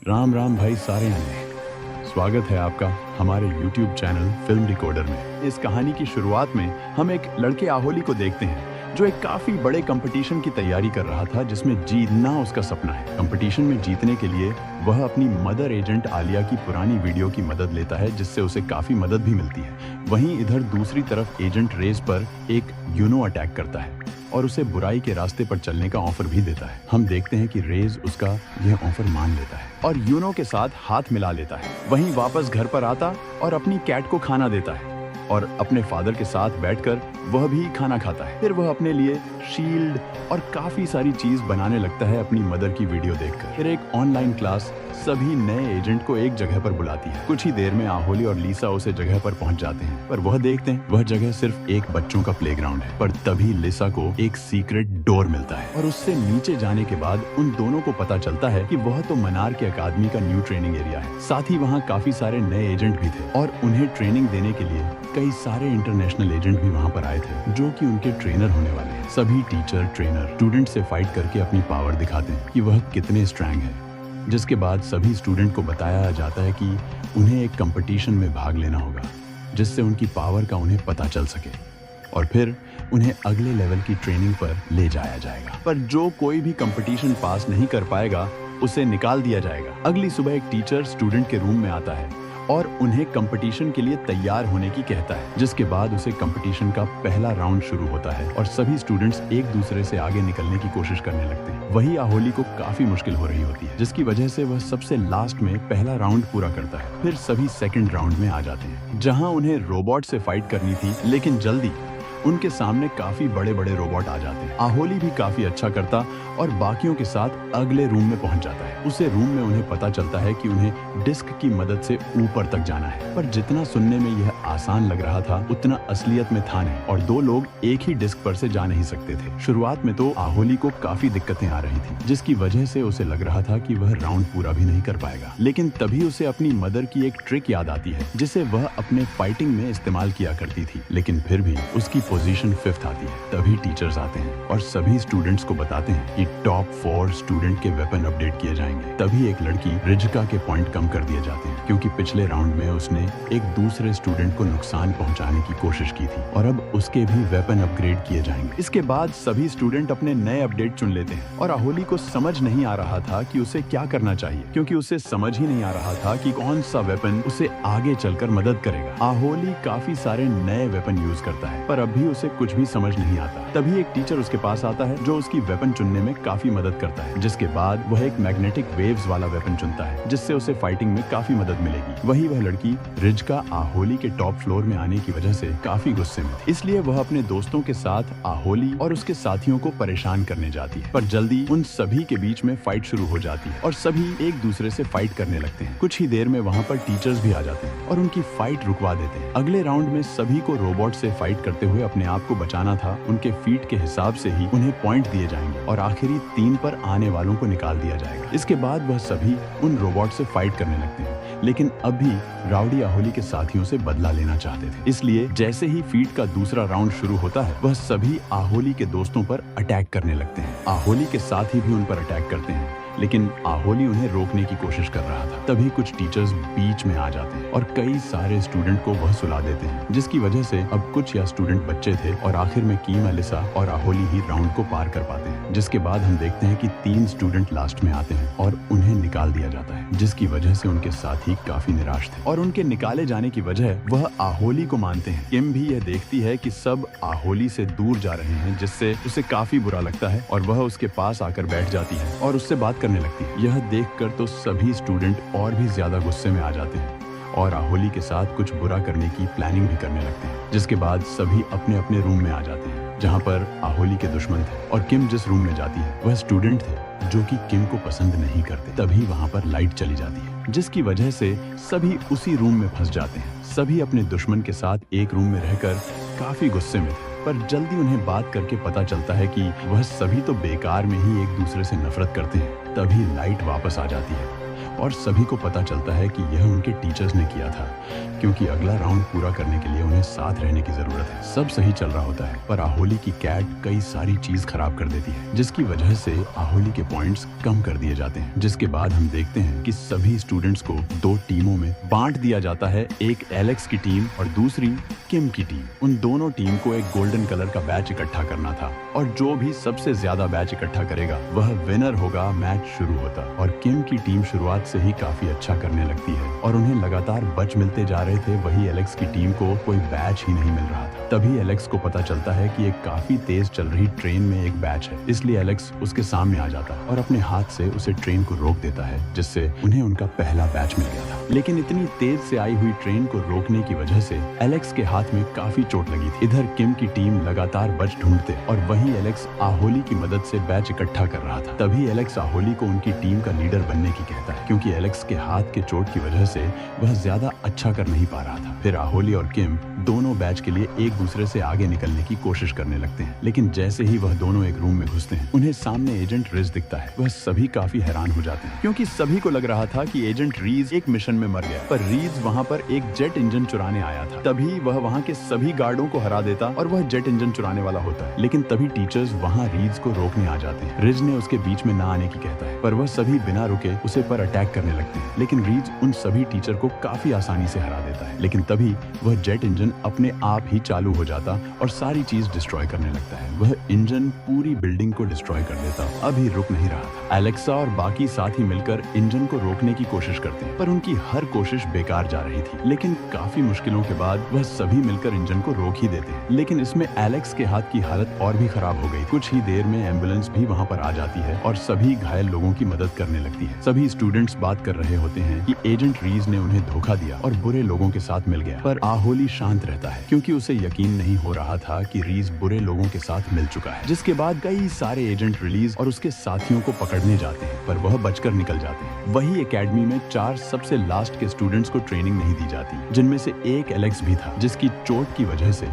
राम राम भाई सारे आने। स्वागत है आपका हमारे YouTube चैनल फिल्म डिकोडर में। इस कहानी की शुरुआत में हम एक लड़के आहोली को देखते हैं जो एक काफी बड़े कंपटीशन की तैयारी कर रहा था जिसमें जीतना उसका सपना है। कंपटीशन में जीतने के लिए वह अपनी मदर एजेंट आलिया की पुरानी वीडियो की मदद लेता है जिससे उसे काफी मदद भी मिलती है। वहीं इधर दूसरी तरफ एजेंट रेज पर एक यूनो अटैक करता है और उसे बुराई के रास्ते पर चलने का ऑफर भी देता है। हम देखते हैं कि रेज उसका यह ऑफर मान लेता है और यूनो के साथ हाथ मिला लेता है। वहीं वापस घर पर आता और अपनी कैट को खाना देता है और अपने फादर के साथ बैठकर वह भी खाना खाता है। फिर वह अपने लिए शील्ड और काफी सारी चीज बनाने लगता है अपनी मदर की वीडियो देखकर। फिर एक ऑनलाइन क्लास सभी नए एजेंट को एक जगह पर बुलाती है। कुछ ही देर में आहोली और लीसा उसे जगह पर पहुंच जाते हैं, पर वह देखते हैं वह जगह सिर्फ एक बच्चों का प्लेग्राउंड है। पर तभी लिसा को एक सीक्रेट डोर मिलता है और उससे नीचे जाने के बाद उन दोनों को पता चलता है कि वह तो मनार के अकादमी का न्यू ट्रेनिंग एरिया है। साथ ही वहाँ काफी सारे नए एजेंट भी थे और उन्हें ट्रेनिंग देने के लिए कई सारे इंटरनेशनल एजेंट भी वहाँ पर आए थे जो कि उनके ट्रेनर होने वाले हैं। सभी टीचर ट्रेनर स्टूडेंट से फाइट करके अपनी पावर दिखाते हैं कि वह कितने स्ट्रांग है, जिसके बाद सभी स्टूडेंट को बताया जाता है कि उन्हें एक कंपटीशन में भाग लेना होगा जिससे उनकी पावर का उन्हें पता चल सके और फिर उन्हें अगले लेवल की ट्रेनिंग पर ले जाया जाएगा। पर जो कोई भी कंपटीशन पास नहीं कर पाएगा उसे निकाल दिया जाएगा। अगली सुबह एक टीचर स्टूडेंट के रूम में आता है और उन्हें कंपटीशन के लिए तैयार होने की कहता है, जिसके बाद उसे कंपटीशन का पहला राउंड शुरू होता है और सभी स्टूडेंट्स एक दूसरे से आगे निकलने की कोशिश करने लगते हैं। वही आहोली को काफी मुश्किल हो रही होती है जिसकी वजह से वह सबसे लास्ट में पहला राउंड पूरा करता है। फिर सभी सेकंड राउंड में आ जाते हैं जहां उन्हें रोबोट से फाइट करनी थी, लेकिन जल्दी उनके सामने काफी बड़े बड़े रोबोट आ जाते हैं। आहोली भी काफी अच्छा करता और बाकियों के साथ अगले रूम में पहुंच जाता है। उसे रूम में उन्हें पता चलता है कि उन्हें डिस्क की मदद से ऊपर तक जाना है, पर जितना सुनने में यह आसान लग रहा था उतना असलियत में था नहीं और दो लोग एक ही डिस्क पर से जा नहीं सकते थे। शुरुआत में तो आहोली को काफी दिक्कतें आ रही थी जिसकी वजह से उसे लग रहा था कि वह राउंड पूरा भी नहीं कर पाएगा, लेकिन तभी उसे अपनी मदर की एक ट्रिक याद आती है जिसे वह अपने फाइटिंग में इस्तेमाल किया करती थी। लेकिन फिर भी उसकी पोजीशन 5th आती है। तभी टीचर्स आते हैं और सभी स्टूडेंट्स को बताते हैं कि टॉप 4 स्टूडेंट के वेपन अपडेट किए जाएंगे। तभी एक लड़की रिजिका के पॉइंट कम कर दिए जाते हैं क्योंकि पिछले राउंड में उसने एक दूसरे स्टूडेंट को नुकसान पहुंचाने की कोशिश की थी और अब उसके भी वेपन अपग्रेड किए जाएंगे। इसके बाद सभी स्टूडेंट अपने नए अपडेट चुन लेते हैं और आहोली को समझ नहीं आ रहा था कि उसे क्या करना चाहिए क्योंकि उसे समझ ही नहीं आ रहा था कि कौन सा वेपन उसे आगे चलकर मदद करेगा। आहोली काफी सारे नए वेपन यूज करता है पर अभी उसे कुछ भी समझ नहीं आता। तभी एक टीचर उसके पास आता है जो उसकी वेपन चुनने में काफी मदद करता है, जिसके बाद वह एक मैग्नेटिक वेव्स वाला वेपन चुनता है जिससे उसे फाइटिंग में काफी मदद मिलेगी। वही वह लड़की रिजिका आहोली के टॉप फ्लोर में आने की वजह से काफी गुस्से में थी, इसलिए वह अपने दोस्तों के साथ आहोली और उसके साथियों को परेशान करने जाती है। पर जल्दी उन सभी के बीच में फाइट शुरू हो जाती है और सभी एक दूसरे से फाइट करने लगते हैं। कुछ ही देर में वहाँ पर टीचर्स भी आ जाते हैं और उनकी फाइट रुकवा देते हैं। अगले राउंड में सभी को रोबोट से फाइट करते हुए अपने आप को बचाना था। उनके फीट के हिसाब से ही उन्हें पॉइंट दिए जाएंगे और आखिरी 3 पर आने वालों को निकाल दिया जाएगा। इसके बाद वह सभी उन रोबोट से फाइट करने लगते हैं, लेकिन अब भी राउडी आहोली के साथियों से बदला लेना चाहते थे। इसलिए जैसे ही फीट का दूसरा राउंड शुरू होता है वह सभी आहोली के दोस्तों पर अटैक करने लगते हैं। आहोली के साथी भी उन पर अटैक करते हैं, लेकिन आहोली उन्हें रोकने की कोशिश कर रहा था। तभी कुछ टीचर्स बीच में आ जाते हैं और कई सारे स्टूडेंट को वह सुला देते हैं, जिसकी वजह से अब कुछ या स्टूडेंट बच्चे थे और आखिर में कीम, एलिसा और आहोली ही राउंड को पार कर पाते हैं। जिसके बाद हम देखते हैं कि 3 स्टूडेंट लास्ट में आते हैं और उन्हें निकाल दिया जाता है, जिसकी वजह से उनके साथी काफी निराश थे और उनके निकाले जाने की वजह वह आहोली को मानते हैं। किम भी यह देखती है कि सब आहोली से दूर जा रहे हैं, जिससे उसे काफी बुरा लगता है और वह उसके पास आकर बैठ जाती है और उससे बात करने लगती है। यह देखकर तो सभी स्टूडेंट और भी ज्यादा गुस्से में आ जाते हैं और आहोली के साथ कुछ बुरा करने की प्लानिंग भी करने लगते हैं। जिसके बाद सभी अपने अपने रूम में आ जाते हैं जहां पर आहोली के दुश्मन थे और किम जिस रूम में जाती है वह स्टूडेंट थे जो कि किम को पसंद नहीं करते। तभी वहां पर लाइट चली जाती है जिसकी वजह से सभी उसी रूम में फंस जाते हैं। सभी अपने दुश्मन के साथ एक रूम में रहकर काफी गुस्से में थे, पर जल्दी उन्हें बात करके पता चलता है कि वह सभी तो बेकार में ही एक दूसरे से नफरत करते हैं। तभी लाइट वापस आ जाती है और सभी को पता चलता है कि यह उनके टीचर्स ने किया था, क्योंकि अगला राउंड पूरा करने के लिए उन्हें साथ रहने की जरूरत है। सब सही चल रहा होता है, पर आहोली की कैट कई सारी चीज खराब कर देती है, जिसकी वजह से आहोली के पॉइंट्स कम कर दिए जाते हैं। जिसके बाद हम देखते हैं कि सभी स्टूडेंट्स को 2 टीमों में बांट दिया जाता है, एक एलेक्स की टीम और दूसरी किम की टीम। उन दोनों टीम को एक गोल्डन कलर का बैच इकट्ठा करना था, और जो भी सबसे ज्यादा बैच इकट्ठा करेगा वह विनर होगा। मैच शुरू होता और किम की टीम शुरुआत से ही काफी अच्छा करने लगती है और उन्हें लगातार बच मिलते जा रहे थे। वही एलेक्स की टीम को कोई बैच ही नहीं मिल रहा था। तभी एलेक्स को पता चलता है कि एक काफी तेज चल रही ट्रेन में एक बैच है, इसलिए एलेक्स उसके सामने आ जाता और अपने हाथ से उसे ट्रेन को रोक देता है, जिससे उन्हें उनका पहला बैच मिल गया था। लेकिन इतनी तेज से आई हुई ट्रेन को रोकने की वजह से एलेक्स के हाथ में काफी चोट लगी थी। इधर किम की टीम लगातार बच ढूंढते और वहीं एलेक्स आहोली की मदद से बैच इकट्ठा कर रहा था। तभी एलेक्स आहोली को उनकी टीम का लीडर बनने की कहता है, क्योंकि एलेक्स के हाथ के चोट की वजह से वह ज्यादा अच्छा कर नहीं पा रहा था। फिर आहोली और किम दोनों बैच के लिए एक दूसरे से आगे निकलने की कोशिश करने लगते हैं, लेकिन जैसे ही वह दोनों एक रूम में घुसते हैं उन्हें सामने एजेंट रिज दिखता है। वह सभी काफी हैरान हो जाते हैं, क्योंकि सभी को लग रहा था कि एजेंट रीज एक मिशन में मर गया, पर रीज वहां पर एक जेट इंजन चुराने आया था। तभी वह वहां के सभी गार्डों को हरा देता और वह जेट इंजन चुराने वाला होता है। लेकिन तभी टीचर्स वहां रीज को रोकने आ जाते हैं। रिज ने उसके बीच में ना आने की कहता है, पर वह सभी बिना रुके उसे पर अटैक करने लगते हैं। लेकिन रीज उन सभी टीचर को काफी आसानी से हरा देता है। लेकिन तभी वह जेट इंजन अपने आप ही चालू हो जाता और सारी चीज डिस्ट्रॉय करने लगता है। वह इंजन पूरी बिल्डिंग को डिस्ट्रॉय कर देता, अभी रुक नहीं रहा था। एलेक्सा और बाकी साथी मिलकर इंजन को रोकने की कोशिश करते हैं, पर उनकी हर कोशिश बेकार जा रही थी। लेकिन काफी मुश्किलों के बाद वह सभी मिलकर इंजन को रोक ही देते हैं। लेकिन इसमें एलेक्स के हाथ की हालत और भी खराब हो गई। कुछ ही देर में एम्बुलेंस भी वहां पर आ जाती है और सभी घायल लोगों की मदद करने लगती है। सभी स्टूडेंट्स बात कर रहे होते हैं कि एजेंट रीज ने उन्हें धोखा दिया और बुरे लोगों के साथ मिल गया, पर आहोली शांत रहता है, क्योंकि उसे यकीन नहीं हो रहा था कि रीज बुरे लोगों के साथ मिल चुका है। जिसके बाद कई सारे एजेंट रिलीज और उसके साथियों को पकड़ने जाते हैं, पर वह बचकर निकल जाते हैं। वही एकेडमी में 4 सबसे लास्ट के स्टूडेंट्स को ट्रेनिंग नहीं दी जाती, जिनमें से एक एलेक्स भी था, जिसकी चोट की वजह से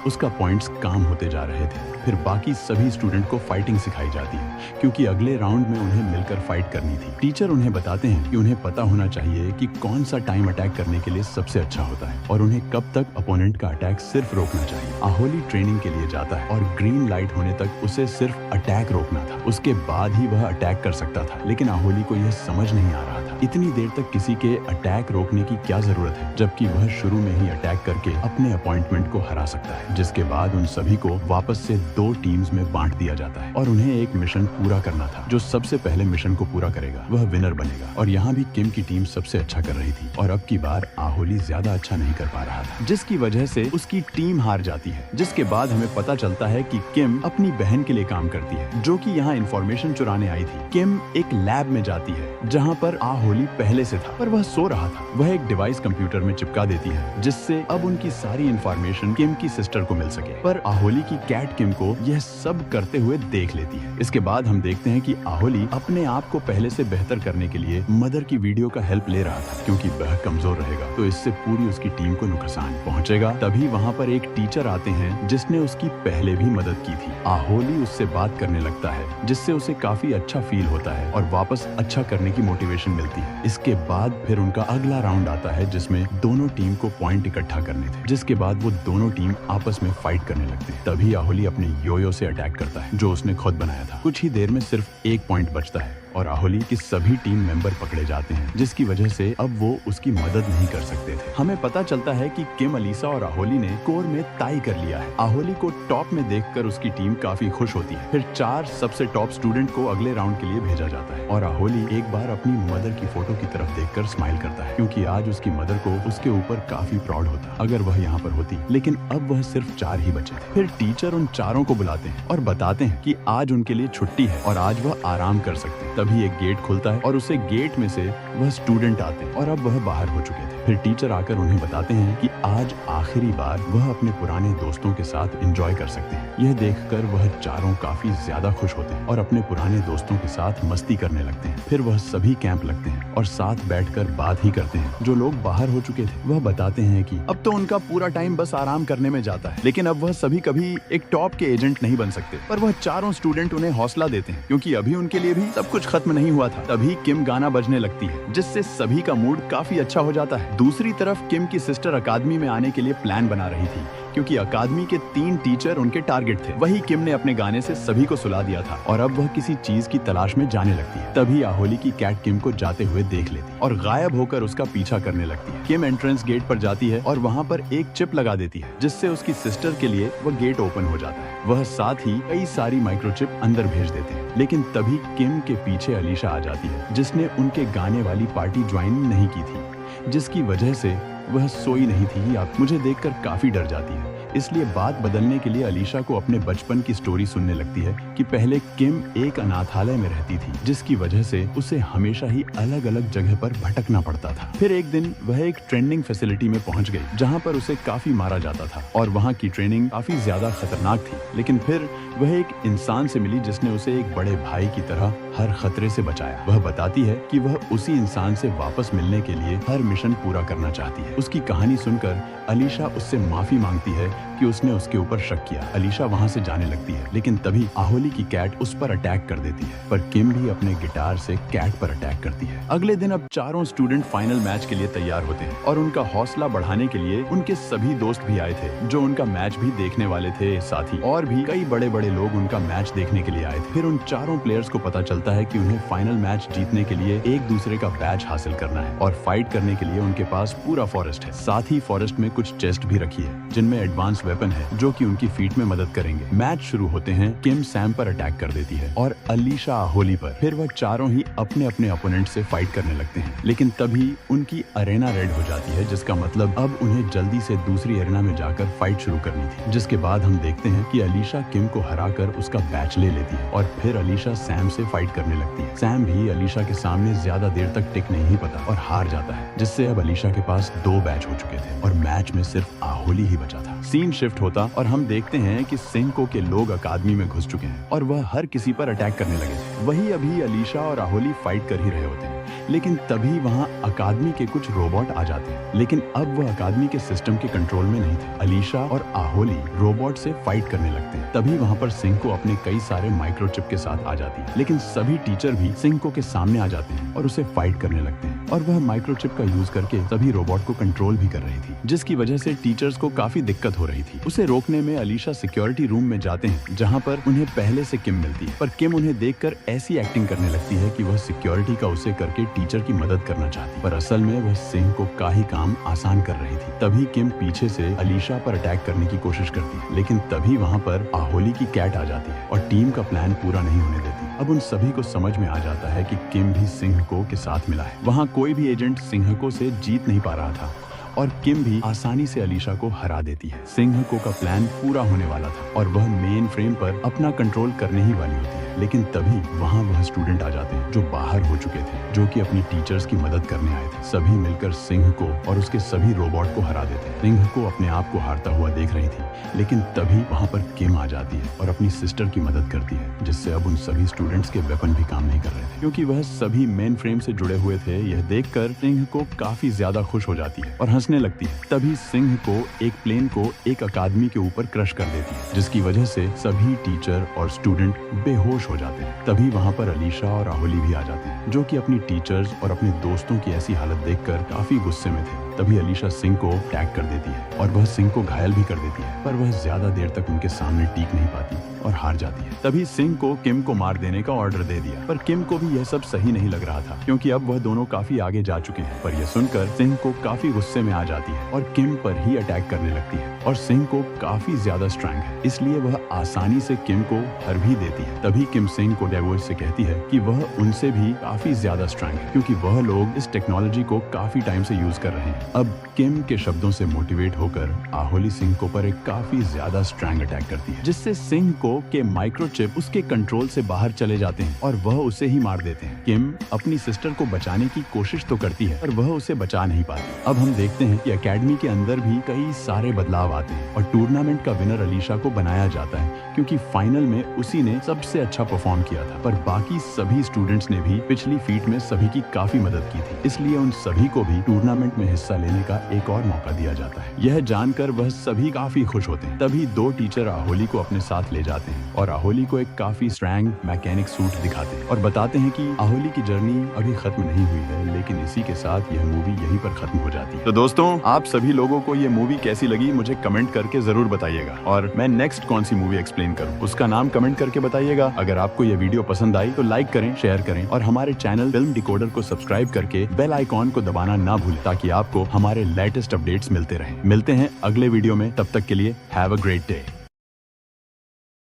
उसका पॉइंट्स कम होते जा रहे थे। फिर बाकी सभी स्टूडेंट को फाइटिंग सिखाई जाती है, क्योंकि अगले राउंड में उन्हें मिलकर फाइट करनी थी। टीचर उन्हें बताते हैं कि उन्हें पता होना चाहिए कि कौन सा टाइम अटैक करने के लिए सबसे अच्छा होता है और उन्हें कब तक अपोनेंट का अटैक सिर्फ रोकना चाहिए। आहोली ट्रेनिंग के लिए जाता है और ग्रीन लाइट होने तक उसे सिर्फ अटैक रोकना था, उसके बाद ही वह अटैक कर सकता था। लेकिन आहोली को यह समझ नहीं आ रहा था, इतनी देर तक किसी के अटैक रोकने की क्या जरूरत है, जबकि वह शुरू में ही अटैक करके अपने अपॉइंटमेंट को हरा सकता है। जिसके बाद उन सभी को वापस से 2 टीम्स में बांट दिया जाता है और उन्हें एक मिशन पूरा करना था। जो सबसे पहले मिशन को पूरा करेगा वह विनर बनेगा। और यहाँ भी किम की टीम सबसे अच्छा कर रही थी और अब की बार आहोली ज्यादा अच्छा नहीं कर पा रहा था, जिसकी वजह से उसकी टीम हार जाती है। जिसके बाद हमें पता चलता है कि किम अपनी बहन के लिए काम करती है, जो कि यहाँ इंफॉर्मेशन चुराने आई थी। किम एक लैब में जाती है जहाँ पर आहोली पहले से था, पर वह सो रहा था। वह एक डिवाइस कंप्यूटर में चिपका देती है, जिससे अब उनकी सारी इंफॉर्मेशन किम की सिस्टर को मिल सके। पर आहोली की कैट किम को यह सब करते हुए देख लेती है। इसके बाद हम देखते हैं कि आहोली अपने आप को पहले से बेहतर करने के लिए मदर की वीडियो का हेल्प ले रहा था, क्योंकि वह कमजोर रहेगा तो इससे पूरी उसकी टीम को नुकसान पहुंचेगा। तभी वहाँ पर एक टीचर आते हैं जिसने उसकी पहले भी मदद की थी। आहोली उससे बात करने लगता है, जिससे उसे काफी अच्छा फील होता है और वापस अच्छा करने की मोटिवेशन मिलती है। इसके बाद फिर उनका अगला राउंड आता है, जिसमें दोनों टीम को पॉइंट इकट्ठा करने थे। जिसके बाद वो दोनों टीम आपस में फाइट करने लगते हैं। तभी आहोली अपने योयो से अटैक करता है, जो उसने खुद बनाया था। कुछ ही देर में सिर्फ 1 पॉइंट बचता है और आहोली की सभी टीम मेंबर पकड़े जाते हैं, जिसकी वजह से अब वो उसकी मदद नहीं कर सकते थे। हमें पता चलता है कि किम, अलीसा और आहोली ने स्कोर में टाई कर लिया है। आहोली को टॉप में देखकर उसकी टीम काफी खुश होती है। फिर 4 सबसे टॉप स्टूडेंट को अगले राउंड के लिए भेजा जाता है और आहोली एक बार अपनी मदर की फोटो की तरफ देखकर स्माइल करता है, क्योंकि आज उसकी मदर को उसके ऊपर काफी प्राउड होता अगर वह यहाँ पर होती। लेकिन अब वह सिर्फ 4 ही बचे थे। फिर टीचर उन चारों को बुलाते हैं और बताते हैं कि आज उनके लिए छुट्टी है और आज वह आराम कर सकते हैं। तभी एक गेट खुलता है और उसे गेट में से वह स्टूडेंट आते हैं और अब वह बाहर हो चुके थे। फिर टीचर आकर उन्हें बताते हैं कि आज आखिरी बार वह अपने पुराने दोस्तों के साथ एंजॉय कर सकते हैं। यह देखकर वह चारों काफी ज्यादा खुश होते हैं और अपने पुराने दोस्तों के साथ मस्ती करने लगते हैं। फिर वह सभी कैंप लगते हैं और साथ बैठकर बात ही करते हैं। जो लोग बाहर हो चुके थे वह बताते हैं कि अब तो उनका पूरा टाइम बस आराम करने में जाता है, लेकिन अब वह सभी कभी एक टॉप के एजेंट नहीं बन सकते। पर वह चारों स्टूडेंट उन्हें हौसला देते हैं, क्योंकि अभी उनके लिए भी सब कुछ खत्म नहीं हुआ था। तभी किम गाना बजने लगती है, जिससे सभी का मूड काफी अच्छा हो जाता है। दूसरी तरफ किम की सिस्टर अकादमी में आने के लिए प्लान बना रही थी, क्योंकि अकादमी के 3 टीचर उनके टारगेट थे। वही किम ने अपने गाने से सभी को सुला दिया था और अब वह किसी चीज की तलाश में जाने लगती है। तभी आहोली की कैट किम को जाते हुए देख लेती है और गायब होकर उसका पीछा करने लगती है। किम एंट्रेंस गेट पर जाती है और वहाँ पर एक चिप लगा देती है, जिससे उसकी सिस्टर के लिए वह गेट ओपन हो जाता है। वह साथ ही कई सारी माइक्रोचिप अंदर भेज देते हैं। लेकिन तभी किम के पीछे अलीशा आ जाती है, जिसने उनके गाने वाली पार्टी ज्वाइन नहीं की थी, जिसकी वजह से वह सोई नहीं थी। आप मुझे देखकर काफी डर जाती है। इसलिए बात बदलने के लिए अलीशा को अपने बचपन की स्टोरी सुनने लगती है कि पहले किम एक अनाथालय में रहती थी, जिसकी वजह से उसे हमेशा ही अलग अलग जगह पर भटकना पड़ता था। फिर एक दिन वह एक ट्रेनिंग फैसिलिटी में पहुंच गई, जहां पर उसे काफी मारा जाता था और वहां की ट्रेनिंग काफी ज्यादा खतरनाक थी। लेकिन फिर वह एक इंसान से मिली जिसने उसे एक बड़े भाई की तरह हर खतरे से बचाया। वह बताती है कि वह उसी इंसान से वापस मिलने के लिए हर मिशन पूरा करना चाहती है। उसकी कहानी सुनकर अलीशा उससे माफी मांगती है कि उसने उसके ऊपर शक किया। अलीशा वहां से जाने लगती है, लेकिन तभी आहोली की कैट उस पर अटैक कर देती है। पर किम भी अपने गिटार से कैट पर अटैक करती है। अगले दिन अब चारों स्टूडेंट फाइनल मैच के लिए तैयार होते हैं और उनका हौसला बढ़ाने के लिए उनके सभी दोस्त भी आए थे, जो उनका मैच भी देखने वाले थे। साथ ही और भी कई बड़े बड़े लोग उनका मैच देखने के लिए आए थे। फिर उन चारों प्लेयर्स को पता चलता है कि उन्हें फाइनल मैच जीतने के लिए एक दूसरे का बैच हासिल करना है और फाइट करने के लिए उनके पास पूरा फॉरेस्ट है। साथ ही फॉरेस्ट में कुछ चेस्ट भी रखी है, जिनमें एडवांस वेपन है, जो कि उनकी फीट में मदद करेंगे। मैच शुरू होते हैं। किम सैम पर अटैक कर देती है और अलीशा आहोली पर। फिर वह चारों ही अपने अपने अपोनेंट से फाइट करने लगते हैं। लेकिन तभी उनकी अरेना रेड हो जाती है, जिसका मतलब अब उन्हें जल्दी से दूसरी अरेना में जाकर फाइट शुरू करनी थी। जिसके बाद हम देखते हैं कि अलीशा किम को हराकर उसका बैच ले लेती है और फिर अलीशा सैम से फाइट करने लगती है। सैम भी अलीशा के सामने ज्यादा देर तक टिक नहीं पाता और हार जाता है, जिससे अब अलीशा के पास 2 बैच हो चुके थे और मैच में सिर्फ आहोली ही बचा था। सीन शिफ्ट होता और हम देखते हैं कि सिंको के लोग अकादमी में घुस चुके हैं और वह हर किसी पर अटैक करने लगे थे। वही अभी अलीशा और आहोली फाइट कर ही रहे होते हैं, लेकिन तभी वहां अकादमी के कुछ रोबोट आ जाते हैं। लेकिन अब वह अकादमी के सिस्टम के कंट्रोल में नहीं थे। अलीशा और आहोली रोबोट से फाइट करने लगते हैं। तभी वहां पर सिंको अपने कई सारे माइक्रोचिप के साथ आ जाती है। लेकिन सभी टीचर भी सिंको के सामने आ जाते हैं और उसे फाइट करने लगते हैं और वह माइक्रोचिप का यूज करके सभी रोबोट को कंट्रोल भी कर रही थी, जिसकी वजह से टीचर्स को काफी दिक्कत हो रही थी। उसे रोकने में अलीशा सिक्योरिटी रूम में जाते हैं, जहाँ पर उन्हें पहले से किम मिलती है। पर किम उन्हें देखकर ऐसी एक्टिंग करने लगती है कि वह सिक्योरिटी का उसे करके टीचर की मदद करना चाहती, पर असल में वह सिंह को का ही काम आसान कर रही थी। तभी किम पीछे से अलीशा पर अटैक करने की कोशिश करती है, लेकिन तभी वहाँ पर आहोली की कैट आ जाती है और टीम का प्लान पूरा नहीं होने देती। अब उन सभी को समझ में आ जाता है कि किम भी सिंहको के साथ मिला है। वहाँ कोई भी एजेंट सिंहको से जीत नहीं पा रहा था और किम भी आसानी से अलीशा को हरा देती है। सिंहको का प्लान पूरा होने वाला था और वह मेन फ्रेम पर अपना कंट्रोल करने ही वाली होती है। लेकिन तभी वहाँ वह स्टूडेंट आ जाते हैं जो बाहर हो चुके थे, जो कि अपनी टीचर्स की मदद करने आए थे। सभी मिलकर सिंह को और उसके सभी रोबोट को हरा देते हैं। सिंह को अपने आप को हारता हुआ देख रही थी, लेकिन तभी वहाँ पर किम आ जाती है और अपनी सिस्टर की मदद करती है, जिससे अब उन सभी स्टूडेंट्स के वेपन भी काम नहीं कर रहे थे, क्योंकि वह सभी मेन फ्रेम से जुड़े हुए थे। यह देखकर सिंह को काफी ज्यादा खुश हो जाती है और हंसने लगती है। तभी सिंह को एक प्लेन को एक अकादमी के ऊपर क्रश कर देती है, जिसकी वजह से सभी टीचर और स्टूडेंट बेहोश हो जाते हैं। तभी वहाँ पर अलीशा और आहोली भी आ जाते हैं, जो कि अपनी टीचर्स और अपने दोस्तों की ऐसी हालत देखकर काफी गुस्से में थे। तभी अलीशा सिंह को अटैक कर देती है और वह सिंह को घायल भी कर देती है, पर वह ज्यादा देर तक उनके सामने टिक नहीं पाती और हार जाती है। तभी सिंह को किम को मार देने का ऑर्डर दे दिया, पर किम को भी यह सब सही नहीं लग रहा था, क्योंकि अब वह दोनों काफी आगे जा चुके हैं। पर यह सुनकर सिंह को काफी गुस्से में आ जाती है और किम पर ही अटैक करने लगती है और सिंह को काफी ज्यादा स्ट्रॉन्ग है, इसलिए वह आसानी से किम को हर भी देती है। तभी किम सिंह को डेवोज से कहती है कि वह उनसे भी काफी ज्यादा स्ट्रॉन्ग है, क्योंकि वह लोग इस टेक्नोलॉजी को काफी टाइम से यूज कर रहे हैं। अब किम के शब्दों से मोटिवेट होकर आहोली सिंह को पर एक काफी ज्यादा स्ट्रॉन्ग अटैक करती है, जिससे सिंह को के माइक्रोचिप उसके कंट्रोल से बाहर चले जाते हैं और वह उसे ही मार देते हैं। किम अपनी सिस्टर को बचाने की कोशिश तो करती है, पर वह उसे बचा नहीं पाती। अब हम देखते हैं कि एकेडमी के अंदर भी कई सारे बदलाव आते हैं और टूर्नामेंट का विनर अलीशा को बनाया जाता है, क्योंकि फाइनल में उसी ने सबसे अच्छा परफॉर्म किया था, पर बाकी सभी स्टूडेंट्स ने भी पिछली फीट में सभी की काफी मदद की थी, इसलिए उन सभी को भी टूर्नामेंट में हिस्सा लेने का एक और मौका दिया जाता है। यह जानकर वह सभी काफी खुश होते हैं। तभी दो टीचर आहोली को अपने साथ ले जाते हैं और आहोली को एक काफी स्ट्रॉन्ग मैकेनिक सूट दिखाते हैं और बताते हैं कि आहोली की जर्नी अभी खत्म नहीं हुई है, लेकिन इसी के साथ यह मूवी यहीं पर खत्म हो जाती है। तो दोस्तों, आप सभी लोगों को ये मूवी कैसी लगी मुझे कमेंट करके जरूर बताइएगा, और मैं नेक्स्ट कौन सी मूवी एक्सप्लेन करूं उसका नाम कमेंट करके बताइएगा। अगर आपको ये वीडियो पसंद आई तो लाइक करें, शेयर करें और हमारे चैनल फिल्म डिकोडर को सब्सक्राइब करके बेल आइकॉन को दबाना ना भूलें, ताकि आपको हमारे लेटेस्ट अपडेट्स मिलते रहें। मिलते हैं अगले वीडियो में, तब तक के लिए हैव अ ग्रेट डे।